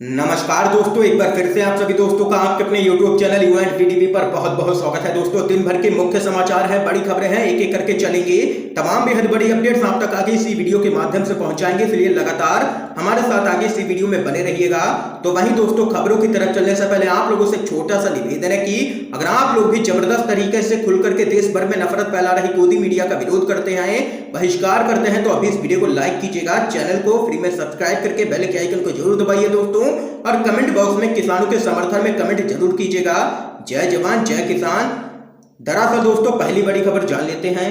नमस्कार दोस्तों, एक बार फिर से आप सभी दोस्तों का आपके अपने YouTube चैनल UNT टीवी पर बहुत बहुत स्वागत है। दोस्तों, दिन भर के मुख्य समाचार हैं, बड़ी खबरें हैं, एक एक करके चलेंगे। तमाम बेहद बड़ी अपडेट्स आप तक आगे इसी वीडियो के माध्यम से पहुंचाएंगे, इसलिए लगातार हमारे साथ आगे इसी वीडियो में बने रहिएगा। तो वहीं दोस्तों, खबरों की तरफ चलने से पहले आप लोगों से एक छोटा सा निवेदन है कि अगर आप लोग भी जबरदस्त तरीके से खुल करके देश भर में नफरत फैला रही गोदी मीडिया का विरोध करते हैं, बहिष्कार करते हैं, तो अभी इस वीडियो को लाइक कीजिएगा, चैनल को फ्री में सब्सक्राइब करके बेल के आइकन को जरूर दबाइए दोस्तों, और कमेंट बॉक्स में किसानों के समर्थन में कमेंट जरूर कीजिएगा। जय जवान जय किसान। दरअसल दोस्तों, पहली बड़ी खबर जान लेते हैं।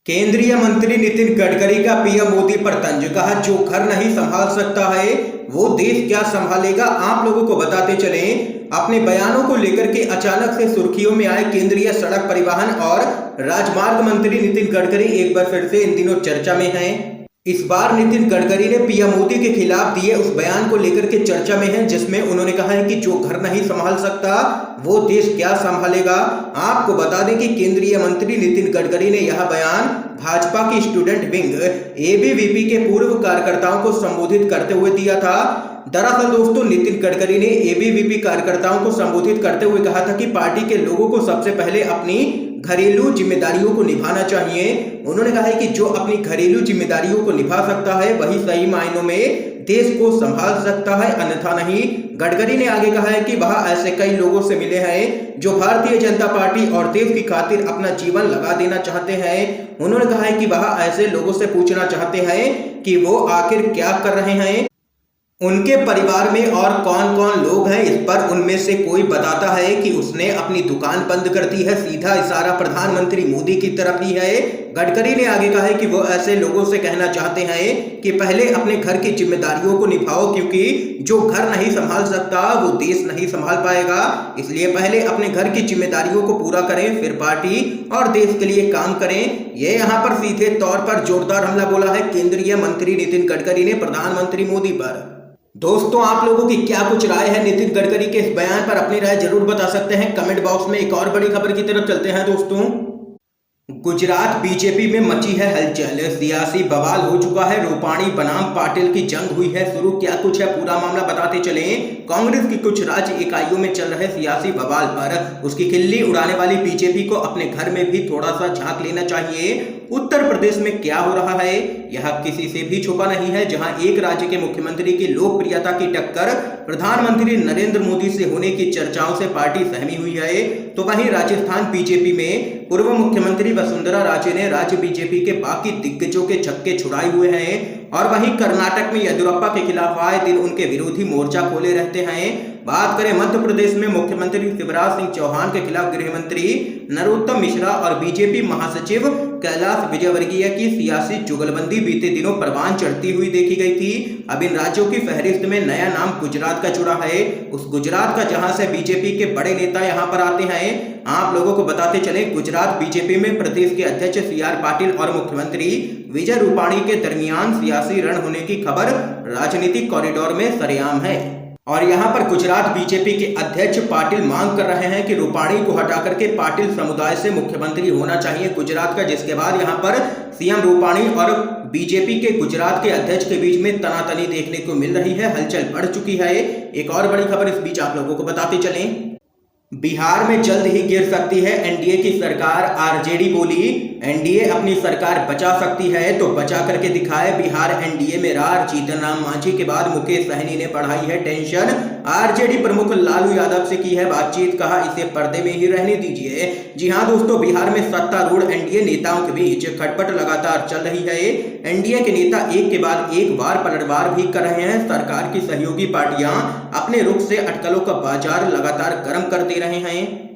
केंद्रीय मंत्री नितिन गडकरी का पीएम मोदी पर तंज, कहा जो घर नहीं संभाल सकता है वो देश क्या संभालेगा। आप लोगों को बताते चलें, अपने बयानों को लेकर के अचानक से सुर्खियों में आए केंद्रीय सड़क परिवहन और राजमार्ग मंत्री नितिन गडकरी एक बार फिर से इन दिनों चर्चा में हैं। इस बार नितिन गडकरी ने पीएम मोदी के खिलाफ दिए उस बयान को लेकर के चर्चा में हैं, जिसमें उन्होंने कहा है कि जो घर नहीं संभाल सकता वो देश क्या संभालेगा। आपको बता दें कि केंद्रीय मंत्री नितिन गडकरी ने यह बयान भाजपा की स्टूडेंट विंग एबीवीपी के पूर्व कार्यकर्ताओं को संबोधित करते हुए दिया था। दरअसल दोस्तों, नितिन गडकरी ने एबीवीपी कार्यकर्ताओं को संबोधित करते हुए कहा था कि पार्टी के लोगों को सबसे पहले अपनी घरेलू जिम्मेदारियों को निभाना चाहिए। उन्होंने कहा है कि जो अपनी घरेलू जिम्मेदारियों को निभा सकता है वही सही मायनों में देश को संभाल सकता है, अन्यथा नहीं। गडकरी ने आगे कहा है कि वह ऐसे कई लोगों से मिले हैं जो भारतीय जनता पार्टी और देश की खातिर अपना जीवन लगा देना चाहते हैं। उन्होंने कहा है कि वह ऐसे लोगों से पूछना चाहते हैं कि वो आखिर क्या कर रहे हैं, उनके परिवार में और कौन कौन लोग हैं। इस पर उनमें से कोई बताता है कि उसने अपनी दुकान बंद कर दी है। सीधा इशारा प्रधानमंत्री मोदी की तरफ ही है। गडकरी ने आगे कहा है कि वो ऐसे लोगों से कहना चाहते हैं कि पहले अपने घर की जिम्मेदारियों को निभाओ, क्योंकि जो घर नहीं संभाल सकता वो देश नहीं संभाल पाएगा। इसलिए पहले अपने घर की जिम्मेदारियों को पूरा करें, फिर पार्टी और देश के लिए काम करें। ये यहाँ पर सीधे तौर पर जोरदार हमला बोला है केंद्रीय मंत्री नितिन गडकरी ने प्रधानमंत्री मोदी पर। दोस्तों, आप लोगों की क्या कुछ राय है नितिन गडकरी के इस बयान पर, अपनी राय जरूर बता सकते हैं कमेंट बॉक्स में। एक और बड़ी खबर की तरफ चलते हैं दोस्तों। गुजरात बीजेपी में मची है हलचल, सियासी बवाल हो चुका है, रूपाणी बनाम पाटिल की जंग हुई है शुरू। क्या कुछ है पूरा मामला बताते चलें। कांग्रेस की कुछ राज्य इकाइयों में चल रहे सियासी बवाल पर उसकी खिल्ली उड़ाने वाली बीजेपी को अपने घर में भी थोड़ा सा झांक लेना चाहिए। उत्तर प्रदेश में क्या हो रहा है यह किसी से भी छुपा नहीं है, जहां एक राज्य के मुख्यमंत्री की लोकप्रियता की टक्कर प्रधानमंत्री नरेंद्र मोदी से होने की चर्चाओं से पार्टी सहमी हुई है। तो वहीं राजस्थान बीजेपी में पूर्व मुख्यमंत्री वसुंधरा राजे ने राज्य बीजेपी के बाकी दिग्गजों के छक्के छुड़ाए हुए हैं, और वहीं कर्नाटक में येदियुरप्पा के खिलाफ आए दिन उनके विरोधी मोर्चा खोले रहते हैं। बात करें मध्य प्रदेश में मुख्यमंत्री शिवराज सिंह चौहान के खिलाफ गृह मंत्री नरोत्तम मिश्रा और बीजेपी महासचिव कैलाश विजयवर्गीय की सियासी जुगलबंदी बीते दिनों परवान चढ़ती हुई देखी गई थी। अब इन राज्यों की फहरिस्त में नया नाम गुजरात का जुड़ा है, उस गुजरात का जहां से बीजेपी के बड़े नेता यहां पर आते हैं। आप लोगों को बताते चले, गुजरात बीजेपी में प्रदेश के अध्यक्ष CR पाटिल और मुख्यमंत्री विजय रूपाणी के दरमियान सियासी रण होने की खबर राजनीतिक कॉरिडोर में सरेआम है। और यहां पर गुजरात बीजेपी के अध्यक्ष पाटिल मांग कर रहे हैं कि रूपाणी को हटा करके पाटिल समुदाय से मुख्यमंत्री होना चाहिए गुजरात का, जिसके बाद यहां पर सीएम रूपाणी और बीजेपी के गुजरात के अध्यक्ष के बीच में तनातनी देखने को मिल रही है, हलचल बढ़ चुकी है। एक और बड़ी खबर इस बीच आप लोगों को बताते चलें। बिहार में जल्द ही गिर सकती है एनडीए की सरकार, आरजेडी बोली एनडीए अपनी सरकार बचा सकती है तो बचा करके दिखाए। बिहार एनडीए में रार, जीतन राम मांझी के बाद मुकेश सहनी ने बढ़ाई है टेंशन। आरजेडी प्रमुख लालू यादव से की है बातचीत, कहा इसे पर्दे में ही रहने दीजिए। जी हां दोस्तों, बिहार में सत्तारूढ़ एनडीए नेताओं के बीच खटपट लगातार चल रही है। एनडीए के नेता एक के बाद एक बार पलटवार भी कर रहे हैं। सरकार की सहयोगी पार्टियां अपने रुख से अटकलों का बाजार लगातार गर्म कर दे रहे हैं।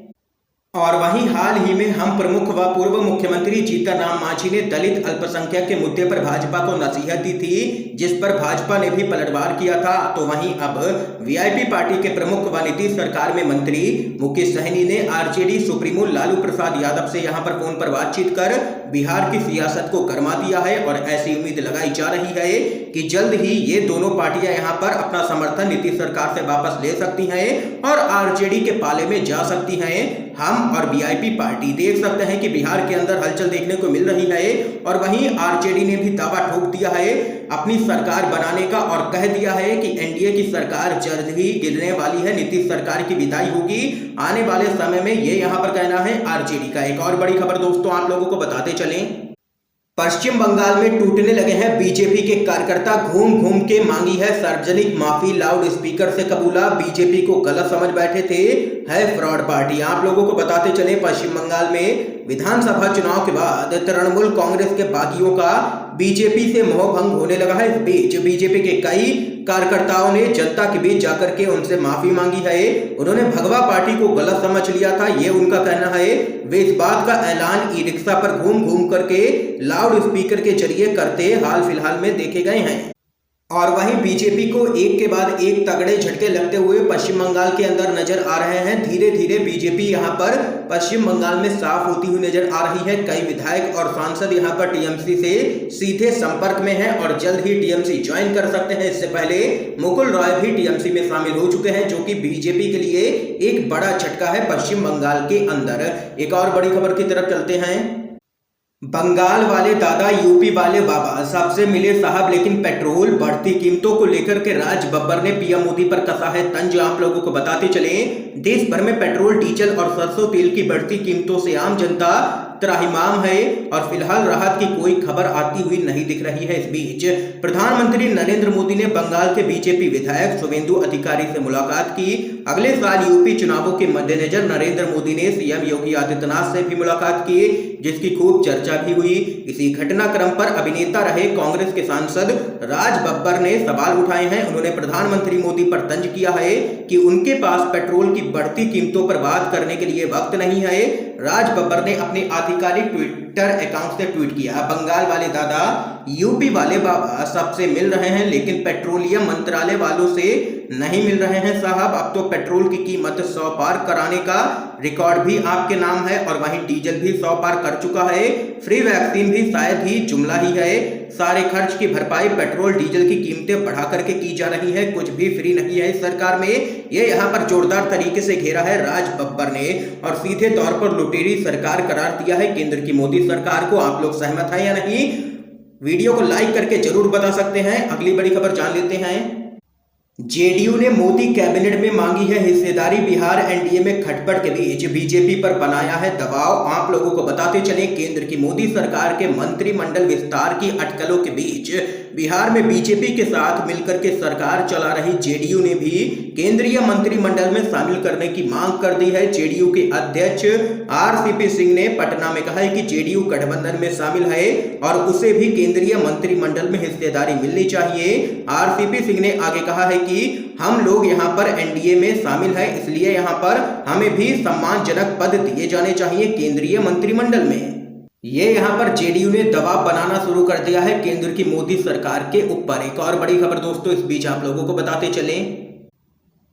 और वहीं हाल ही में हम प्रमुख व पूर्व मुख्यमंत्री जीतन राम मांझी ने दलित अल्पसंख्यक के मुद्दे पर भाजपा को नसीहत दी थी, जिस पर भाजपा ने भी पलटवार किया था। तो वहीं अब वीआईपी पार्टी के प्रमुख व नीतीश सरकार में मंत्री मुकेश सहनी ने आरजेडी सुप्रीमो लालू प्रसाद यादव से यहां पर फोन पर बातचीत कर बिहार की सियासत को गरमा दिया है, और ऐसी उम्मीद लगाई जा रही है कि जल्द ही ये दोनों पार्टियां यहां पर अपना समर्थन नीतीश सरकार से वापस ले सकती हैं और आरजेडी के पाले में जा सकती हैं। हम और वीआईपी पार्टी देख सकते हैं कि बिहार के अंदर हलचल देखने को मिल रही है, और वहीं आरजेडी ने भी दावा ठोक दिया है अपनी सरकार बनाने का और कह दिया है कि एनडीए की सरकार जल्द ही गिरने वाली है, नीतीश सरकार की विदाई होगी आने वाले समय में, ये यहां पर कहना है आरजेडी का। एक और बड़ी खबर दोस्तों आप लोगों को बताते चलें, पश्चिम बंगाल में टूटने लगे हैं बीजेपी के कार्यकर्ता, घूम घूम के मांगी है सार्वजनिक माफी, लाउड स्पीकर से कबूला, बीजेपी को गलत समझ बैठे थे, है फ्रॉड पार्टी। आप लोगों को बताते चले पश्चिम बंगाल में विधानसभा चुनाव के बाद तृणमूल कांग्रेस के बागियों का बीजेपी से मोह भंग होने लगा है। इस बीच बीजेपी के कई कार्यकर्ताओं ने जनता के बीच जाकर के उनसे माफी मांगी है। उन्होंने भगवा पार्टी को गलत समझ लिया था, ये उनका कहना है। वे इस बात का ऐलान ई रिक्शा पर घूम घूम करके लाउड स्पीकर के जरिए करते हाल फिलहाल में देखे गए हैं। और वहीं बीजेपी को एक के बाद एक तगड़े झटके लगते हुए पश्चिम बंगाल के अंदर नजर आ रहे हैं। धीरे धीरे बीजेपी यहां पर पश्चिम बंगाल में साफ होती हुई नजर आ रही है। कई विधायक और सांसद यहां पर टीएमसी से सीधे संपर्क में हैं और जल्द ही टीएमसी ज्वाइन कर सकते हैं। इससे पहले मुकुल रॉय भी टीएमसी में शामिल हो चुके हैं, जो कि बीजेपी के लिए एक बड़ा झटका है पश्चिम बंगाल के अंदर। एक और बड़ी खबर की तरफ चलते हैं, बंगाल वाले दादा यूपी वाले बाबा, सबसे मिले साहब लेकिन पेट्रोल बढ़ती कीमतों को लेकर के राज बब्बर ने पीएम मोदी पर कसा है तंज। आप लोगों को बताते चले देश भर में पेट्रोल, डीजल और सरसों तेल की बढ़ती कीमतों से आम जनता त्राहिमाम है और फिलहाल राहत की कोई खबर आती हुई नहीं दिख रही है। इस बीच प्रधानमंत्री नरेंद्र मोदी ने बंगाल के बीजेपी विधायक शुभेंदु अधिकारी से मुलाकात की। अगले साल यूपी चुनावों के मद्देनजर नरेंद्र मोदी ने सीएम योगी आदित्यनाथ से भी मुलाकात की, जिसकी खूब चर्चा भी हुई। इसी घटनाक्रम पर अभिनेता रहे कांग्रेस के सांसद राज बब्बर ने सवाल उठाए हैं। उन्होंने प्रधानमंत्री मोदी पर तंज किया है कि उनके पास पेट्रोल की बढ़ती कीमतों पर बात करने के लिए वक्त नहीं है। राज बब्बर ने अपने आधिकारिक ट्विटर अकाउंट से ट्वीट किया, बंगाल वाले दादा यूपी वाले बाबा सबसे मिल रहे हैं लेकिन पेट्रोलियम मंत्रालय वालों से नहीं मिल रहे हैं साहब। अब तो पेट्रोल की कीमत 100 पार कराने का रिकॉर्ड भी आपके नाम है और वहीं डीजल भी 100 पार कर चुका है। फ्री वैक्सीन भी शायद ही जुमला ही है। सारे खर्च की भरपाई पेट्रोल डीजल की कीमतें बढ़ा करके की जा रही है, कुछ भी फ्री नहीं है इस सरकार में। ये यहाँ पर जोरदार तरीके से घेरा है राज बब्बर ने और सीधे तौर पर लुटेरी सरकार करार दिया है केंद्र की मोदी सरकार को। आप लोग सहमत हैं या नहीं? वीडियो को लाइक करके जरूर बता सकते हैं। अगली बड़ी खबर जान लेते हैं, जेडीयू ने मोदी कैबिनेट में मांगी है हिस्सेदारी, बिहार एनडीए में खटपट के बीच बीजेपी पर बनाया है दबाव। आप लोगों को बताते चले केंद्र की मोदी सरकार के मंत्रिमंडल विस्तार की अटकलों के बीच बिहार में बीजेपी के साथ मिलकर के सरकार चला रही जेडीयू ने भी केंद्रीय मंत्रिमंडल में शामिल करने की मांग कर दी है। जेडीयू के अध्यक्ष आरसीपी सिंह ने पटना में कहा है कि जेडीयू गठबंधन में शामिल है और उसे भी केंद्रीय मंत्रिमंडल में हिस्सेदारी मिलनी चाहिए। आरसीपी सिंह ने आगे कहा है कि हम लोग यहां पर एनडीए में शामिल हैं, इसलिए यहां पर हमें भी सम्मानजनक पद दिए जाने चाहिए केंद्रीय मंत्रिमंडल में। ये यहां पर जेडीयू ने दबाव बनाना शुरू कर दिया है केंद्र की मोदी सरकार के ऊपर। एक और बड़ी खबर दोस्तों इस बीच आप लोगों को बताते चलें,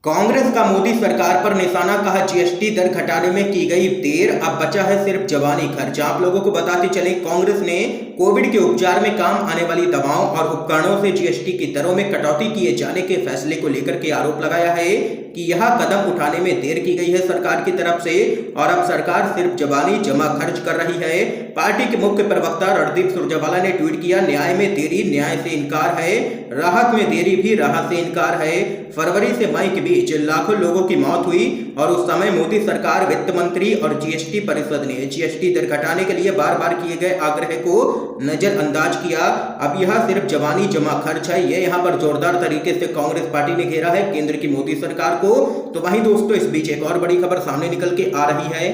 कांग्रेस का मोदी सरकार पर निशाना, कहा जीएसटी दर घटाने में की गई देर, अब बचा है सिर्फ जवानी खर्च। आप लोगों को बताते चले कांग्रेस ने कोविड के उपचार में काम आने वाली दवाओं और उपकरणों से जीएसटी की दरों में कटौती किए जाने के फैसले को लेकर के आरोप लगाया है कि यह कदम उठाने में देर की गई है सरकार की तरफ से और अब सरकार सिर्फ जवानी जमा खर्च कर रही है। पार्टी के मुख्य प्रवक्ता रणदीप सुरजेवाला ने ट्वीट किया, न्याय में देरी न्याय से इनकार है, राहत में देरी भी राहत से इनकार है। फरवरी से मई के बीच लाखों लोगों की मौत हुई और उस समय मोदी सरकार, वित्त मंत्री और जीएसटी परिषद ने जीएसटी दर घटाने के लिए बार बार किए गए आग्रह को नजरअंदाज किया। अब यह सिर्फ जवानी जमा खर्च है। ये यहाँ पर जोरदार तरीके से कांग्रेस पार्टी ने घेरा है केंद्र की मोदी सरकार को। तो वहीं दोस्तों इस बीच एक और बड़ी खबर सामने निकल के आ रही है,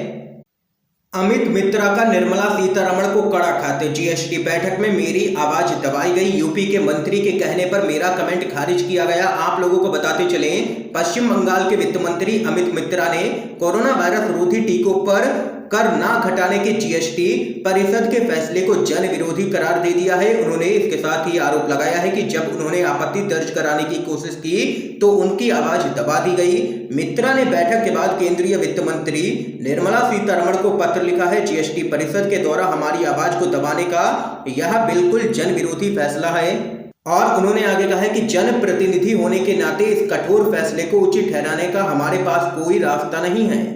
अमित मित्रा का निर्मला सीतारमण को कड़ा खाते, जीएसटी बैठक में मेरी आवाज दबाई गई, यूपी के मंत्री के कहने पर मेरा कमेंट खारिज किया गया। आप लोगों को बताते चले पश्चिम बंगाल के वित्त मंत्री अमित मित्रा ने कोरोना वायरस रोधी टीकों पर कर ना घटाने के जीएसटी परिषद के फैसले को जन विरोधी करार दे दिया है। उन्होंने इसके साथ ही आरोप लगाया है कि जब उन्होंने आपत्ति दर्ज कराने की कोशिश की तो उनकी आवाज दबा दी गई। मित्रा ने बैठक के बाद केंद्रीय वित्त मंत्री निर्मला सीतारमण को पत्र लिखा है, जीएसटी परिषद के द्वारा हमारी आवाज को दबाने का यह बिल्कुल जन विरोधी फैसला है। और उन्होंने आगे कहा है कि जनप्रतिनिधि होने के नाते इस कठोर फैसले को उचित ठहराने का हमारे पास कोई रास्ता नहीं है।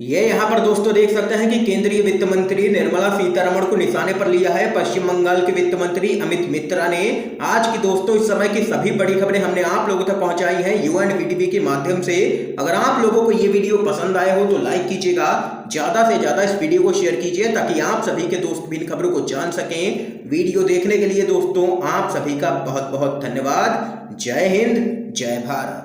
ये यहाँ पर दोस्तों देख सकते हैं कि केंद्रीय वित्त मंत्री निर्मला सीतारमण को निशाने पर लिया है पश्चिम बंगाल के वित्त मंत्री अमित मित्रा ने। आज की दोस्तों इस समय की सभी बड़ी खबरें हमने आप लोगों तक पहुंचाई हैं UNVTV के माध्यम से। अगर आप लोगों को ये वीडियो पसंद आया हो तो लाइक कीजिएगा, ज्यादा से ज्यादा इस वीडियो को शेयर कीजिए ताकि आप सभी के दोस्त भी इन खबरों को जान सकें। वीडियो देखने के लिए दोस्तों आप सभी का बहुत बहुत धन्यवाद। जय हिंद, जय भारत।